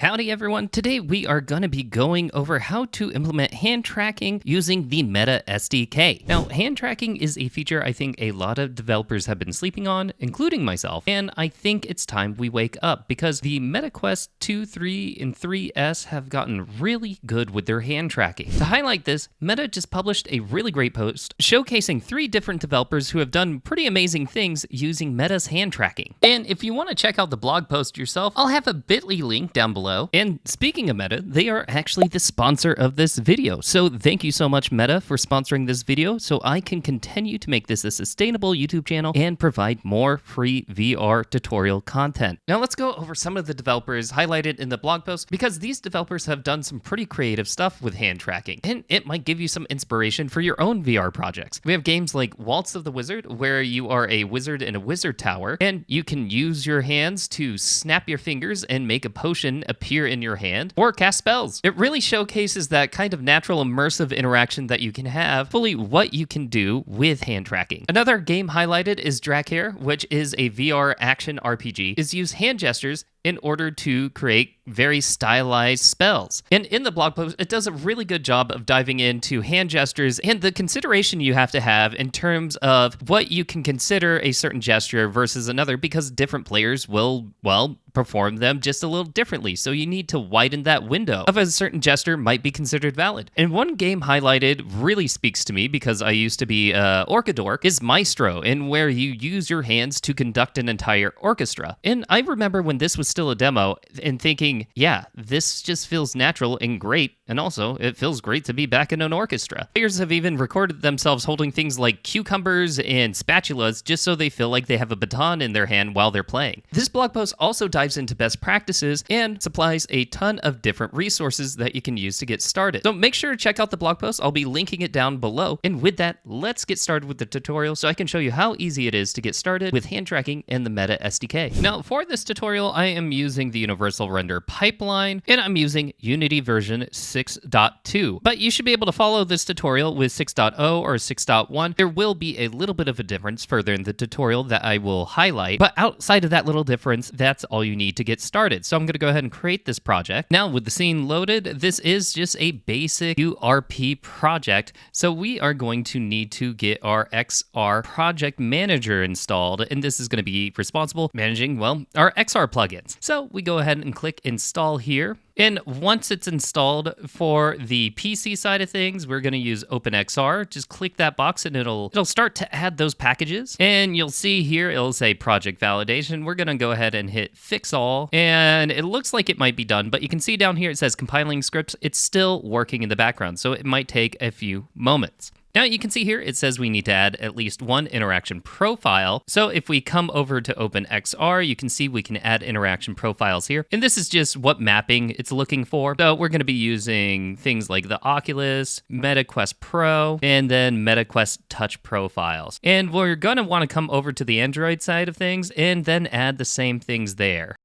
Howdy everyone, today we are going to be going over how to implement hand tracking using the Meta SDK. Now, hand tracking is a feature I think a lot of developers have been sleeping on, including myself, and I think it's time we wake up because the Meta Quest 2, 3, and 3S have gotten really good with their hand tracking. To highlight this, Meta just published a really great post showcasing 3 different developers who have done pretty amazing things using Meta's hand tracking. And if you want to check out the blog post yourself, I'll have a bit.ly link down below. And speaking of Meta, they are actually the sponsor of this video. So thank you so much, Meta, for sponsoring this video so I can continue to make this a sustainable YouTube channel and provide more free VR tutorial content. Now let's go over some of the developers highlighted in the blog post because these developers have done some pretty creative stuff with hand tracking and it might give you some inspiration for your own VR projects. We have games like Waltz of the Wizard where you are a wizard in a wizard tower and you can use your hands to snap your fingers and make a potion appear in your hand or cast spells. It really showcases that kind of natural immersive interaction that you can have, fully what you can do with hand tracking. Another game highlighted is Drakhair, which is a VR action RPG, is use hand gestures in order to create very stylized spells. And in the blog post, it does a really good job of diving into hand gestures and the consideration you have to have in terms of what you can consider a certain gesture versus another because different players will, well, perform them just a little differently. So you need to widen that window of a certain gesture might be considered valid. And one game highlighted really speaks to me because I used to be Orca Dork is Maestro, and where you use your hands to conduct an entire orchestra. And I remember when this was still a demo and thinking, yeah, this just feels natural and great. And also, it feels great to be back in an orchestra. Players have even recorded themselves holding things like cucumbers and spatulas just so they feel like they have a baton in their hand while they're playing. This blog post also dives into best practices and supplies a ton of different resources that you can use to get started. So make sure to check out the blog post. I'll be linking it down below. And with that, let's get started with the tutorial so I can show you how easy it is to get started with hand tracking and the Meta SDK. Now, for this tutorial, I am using the Universal Render Pipeline, and I'm using Unity version 6.2. But you should be able to follow this tutorial with 6.0 or 6.1. There will be a little bit of a difference further in the tutorial that I will highlight, but outside of that little difference, that's all you need to get started. So I'm going to go ahead and create this project. Now with the scene loaded, this is just a basic URP project. So we are going to need to get our XR project manager installed, and this is going to be responsible managing, well, our XR plugins. So we go ahead and click install here. And once it's installed for the PC side of things, we're going to use OpenXR. Just click that box and it'll start to add those packages. And you'll see here, it'll say project validation. We're going to go ahead and hit fix all. And it looks like it might be done, but you can see down here, it says compiling scripts. It's still working in the background, so it might take a few moments. Now you can see here, it says we need to add at least one interaction profile. So if we come over to OpenXR, you can see we can add interaction profiles here. And this is just what mapping it's looking for. So we're going to be using things like the Oculus, Meta Quest Pro, and then Meta Quest Touch profiles. And we're going to want to come over to the Android side of things and then add the same things there.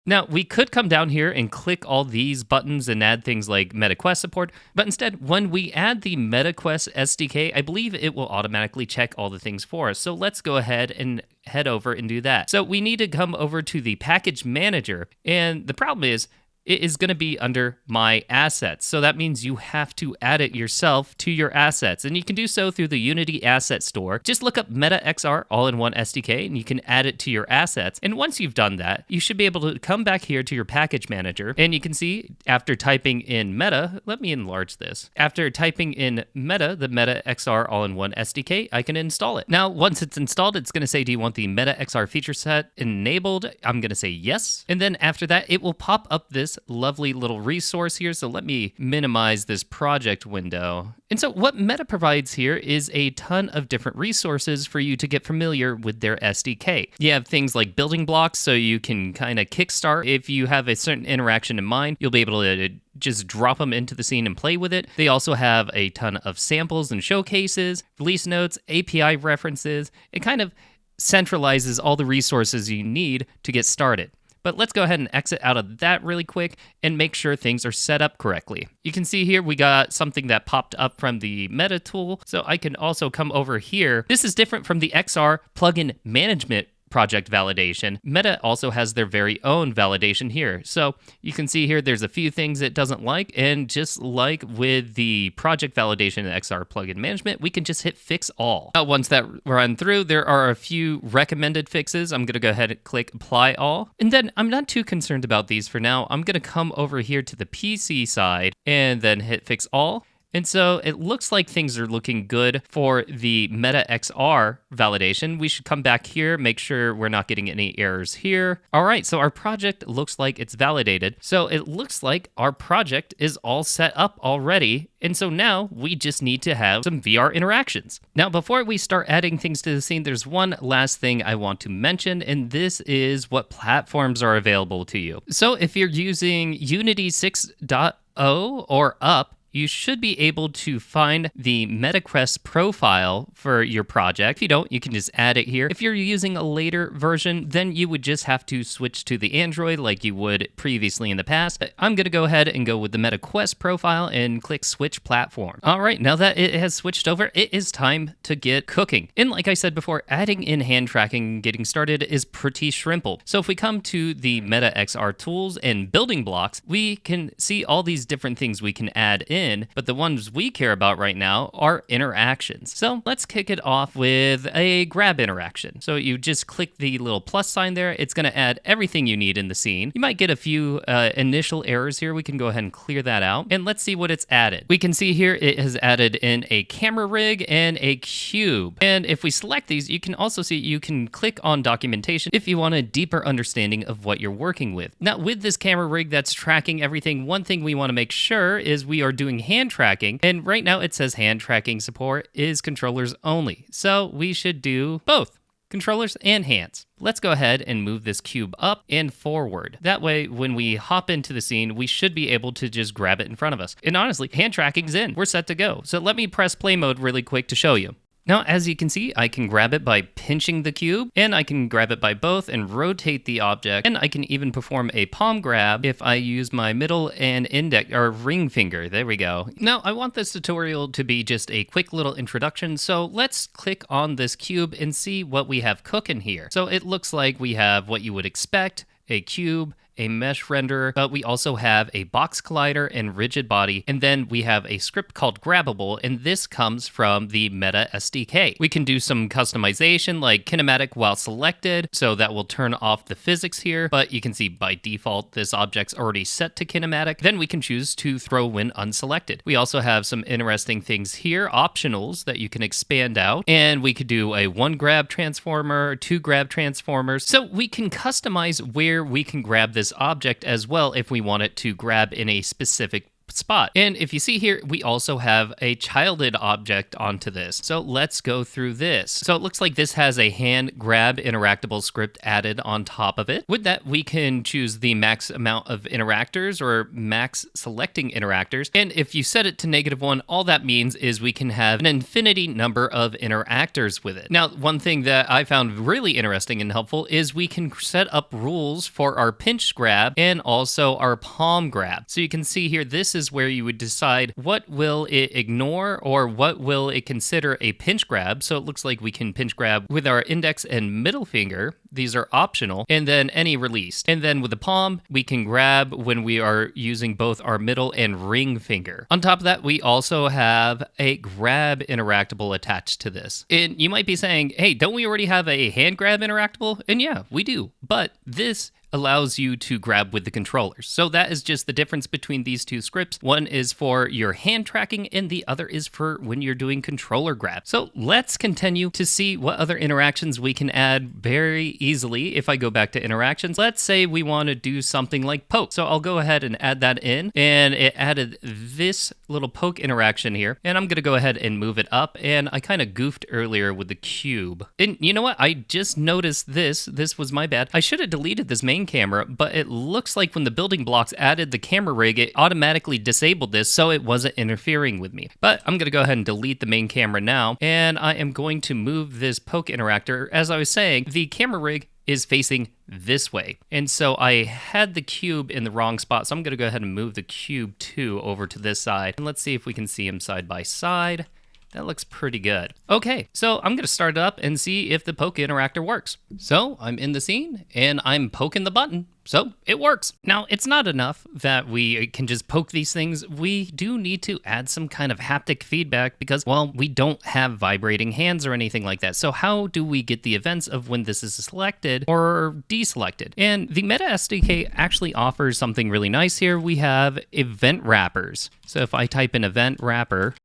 Now, we could come down here and click all these buttons and add things like Meta Quest support, but instead, when we add the Meta Quest SDK, I believe it will automatically check all the things for us. So let's go ahead and head over and do that. So we need to come over to the package manager, and the problem is, it is going to be under My Assets. So that means you have to add it yourself to your assets. And you can do so through the Unity Asset Store. Just look up Meta XR All-in-One SDK and you can add it to your assets. And once you've done that, you should be able to come back here to your package manager. And you can see after typing in Meta, let me enlarge this. After typing in Meta, the Meta XR All-in-One SDK, I can install it. Now, once it's installed, it's going to say, do you want the Meta XR feature set enabled? I'm going to say yes. And then after that, it will pop up this lovely little resource here. So let me minimize this project window. And so what Meta provides here is a ton of different resources for you to get familiar with their SDK. You have things like building blocks, so you can kind of kickstart. If you have a certain interaction in mind, you'll be able to just drop them into the scene and play with it. They also have a ton of samples and showcases, release notes, API references. It kind of centralizes all the resources you need to get started. But let's go ahead and exit out of that really quick and make sure things are set up correctly. You can see here we got something that popped up from the Meta tool. So I can also come over here. This is different from the XR plugin management project validation, Meta also has their very own validation here. So you can see here there's a few things it doesn't like, and just like with the project validation and XR plugin management, we can just hit fix all. Now, once that run through, there are a few recommended fixes. I'm going to go ahead and click apply all. And then I'm not too concerned about these for now. I'm going to come over here to the PC side and then hit fix all. And so it looks like things are looking good for the Meta XR validation. We should come back here, make sure we're not getting any errors here. All right, so our project looks like it's validated. So it looks like our project is all set up already. And so now we just need to have some VR interactions. Now, before we start adding things to the scene, there's one last thing I want to mention, and this is what platforms are available to you. So if you're using Unity 6.0 or up, you should be able to find the MetaQuest profile for your project. If you don't, you can just add it here. If you're using a later version, then you would just have to switch to the Android like you would previously in the past. I'm going to go ahead and go with the MetaQuest profile and click switch platform. All right, now that it has switched over, it is time to get cooking. And like I said before, adding in hand tracking and getting started is pretty shrimple. So if we come to the Meta XR tools and building blocks, we can see all these different things we can add in. But the ones we care about right now are interactions. So let's kick it off with a grab interaction. So you just click the little plus sign there. It's going to add everything you need in the scene. You might get a few initial errors here. We can go ahead and clear that out. And let's see what it's added. We can see here it has added in a camera rig and a cube. And if we select these, you can also see you can click on documentation if you want a deeper understanding of what you're working with. Now, with this camera rig that's tracking everything, one thing we want to make sure is we are doing hand tracking, and right now it says hand tracking support is controllers only. So we should do both controllers and hands. Let's go ahead and move this cube up and forward. That way, when we hop into the scene, we should be able to just grab it in front of us. And honestly, hand tracking's in. We're set to go. So let me press play mode really quick to show you. Now, as you can see, I can grab it by pinching the cube, and I can grab it by both and rotate the object, and I can even perform a palm grab if I use my middle and index or ring finger. There we go. Now, I want this tutorial to be just a quick little introduction, so let's click on this cube and see what we have cooking here. So it looks like we have what you would expect, a cube, a mesh renderer, but we also have a box collider and rigid body, and then we have a script called Grabbable, and this comes from the Meta SDK. We can do some customization like kinematic while selected, so that will turn off the physics here, but you can see by default this object's already set to kinematic. Then we can choose to throw when unselected. We also have some interesting things here, optionals that you can expand out, and we could do a 1 grab transformer, 2 grab transformers, so we can customize where we can grab this object as well if we want it to grab in a specific spot. And if you see here, we also have a childed object onto this. So let's go through this. So it looks like this has a hand grab interactable script added on top of it. With that, we can choose the max amount of interactors or max selecting interactors. And if you set it to -1, all that means is we can have an infinity number of interactors with it. Now, one thing that I found really interesting and helpful is we can set up rules for our pinch grab and also our palm grab. So you can see here, this is where you would decide what will it ignore or what will it consider a pinch grab. So it looks like we can pinch grab with our index and middle finger. These are optional, and then any released. And then with the palm, we can grab when we are using both our middle and ring finger. On top of that, we also have a grab interactable attached to this. And you might be saying, hey, don't we already have a hand grab interactable? And yeah, we do. But this allows you to grab with the controllers. So that is just the difference between these two scripts. One is for your hand tracking and the other is for when you're doing controller grab. So let's continue to see what other interactions we can add very easily. If I go back to interactions, let's say we want to do something like poke. So I'll go ahead and add that in, and it added this little poke interaction here, and I'm going to go ahead and move it up, and I kind of goofed earlier with the cube. And you know what? I just noticed this was my bad. I should have deleted this main camera, but it looks like when the building blocks added the camera rig, it automatically disabled this, so it wasn't interfering with me. But I'm going to go ahead and delete the main camera now, and I am going to move this poke interactor. As I was saying, the camera rig is facing this way. And so I had the cube in the wrong spot, so I'm going to go ahead and move the cube 2 over to this side. And let's see if we can see them side by side. That looks pretty good. Okay, so I'm gonna start it up and see if the poke interactor works. So I'm in the scene and I'm poking the button. So it works. Now, it's not enough that we can just poke these things. We do need to add some kind of haptic feedback because, well, we don't have vibrating hands or anything like that. So how do we get the events of when this is selected or deselected? And the Meta SDK actually offers something really nice here. We have event wrappers. So if I type in event wrapper,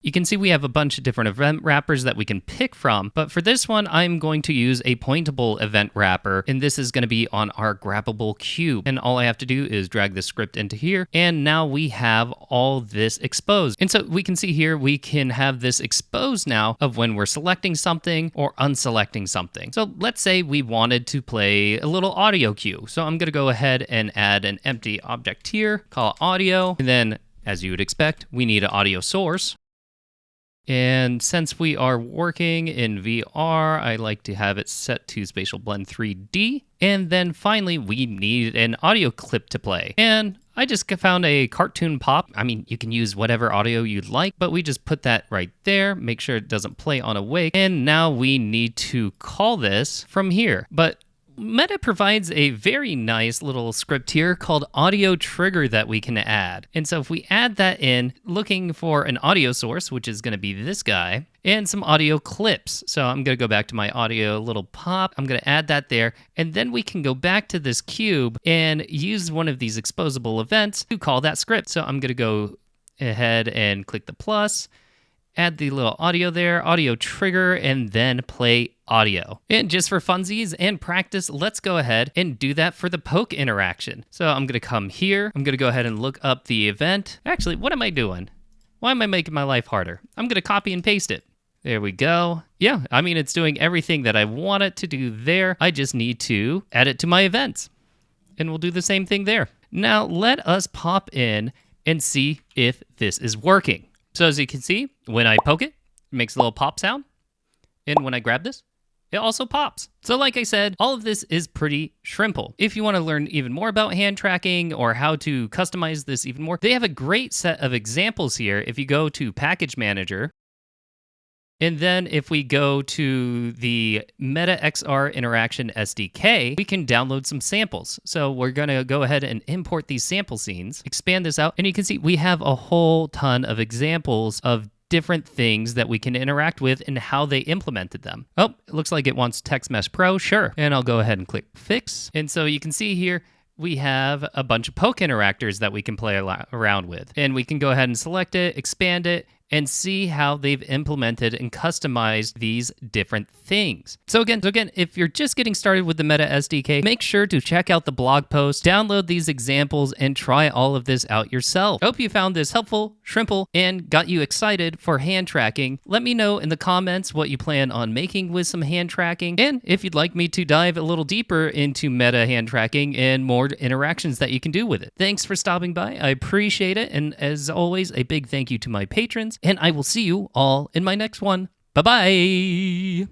you can see we have a bunch of different event wrappers that we can pick from, but for this one, I'm going to use a pointable event wrapper, and this is going to be on our grabbable cube. And all I have to do is drag this script into here, and now we have all this exposed. And so we can see here, we can have this exposed now of when we're selecting something or unselecting something. So let's say we wanted to play a little audio cue. So I'm going to go ahead and add an empty object here, call it audio, and then as you would expect, we need an audio source. And since we are working in VR, I like to have it set to Spatial Blend 3D. And then finally, we need an audio clip to play. And I just found a cartoon pop. I mean, you can use whatever audio you'd like, but we just put that right there. Make sure it doesn't play on awake. And now we need to call this from here. But Meta provides a very nice little script here called audio trigger that we can add. And so if we add that in, looking for an audio source, which is going to be this guy, and some audio clips. So I'm going to go back to my audio little pop. I'm going to add that there. And then we can go back to this cube and use one of these exposable events to call that script. So I'm going to go ahead and click the plus, add the little audio there, audio trigger, and then play audio. And just for funsies and practice, let's go ahead and do that for the poke interaction. So I'm gonna come here. I'm gonna go ahead and look up the event. Actually, what am I doing? Why am I making my life harder? I'm gonna copy and paste it. There we go. Yeah, I mean, it's doing everything that I want it to do there. I just need to add it to my events. And we'll do the same thing there. Now, let us pop in and see if this is working. So as you can see, when I poke it, it makes a little pop sound. And when I grab this, it also pops. So like I said, all of this is pretty Shrimpo. If you want to learn even more about hand tracking or how to customize this even more, they have a great set of examples here. If you go to Package Manager, and then if we go to the Meta XR Interaction SDK, we can download some samples. So we're going to go ahead and import these sample scenes, expand this out, and you can see we have a whole ton of examples of different things that we can interact with and how they implemented them. Oh, it looks like it wants Text Mesh Pro. Sure. And I'll go ahead and click Fix. And so you can see here, we have a bunch of poke interactors that we can play around with. And we can go ahead and select it, expand it, and see how they've implemented and customized these different things. So again, if you're just getting started with the Meta SDK, make sure to check out the blog post, download these examples, and try all of this out yourself. I hope you found this helpful, Shrimpo, and got you excited for hand tracking. Let me know in the comments what you plan on making with some hand tracking, and if you'd like me to dive a little deeper into Meta hand tracking and more interactions that you can do with it. Thanks for stopping by. I appreciate it, and as always, a big thank you to my patrons. And I will see you all in my next one. Bye-bye.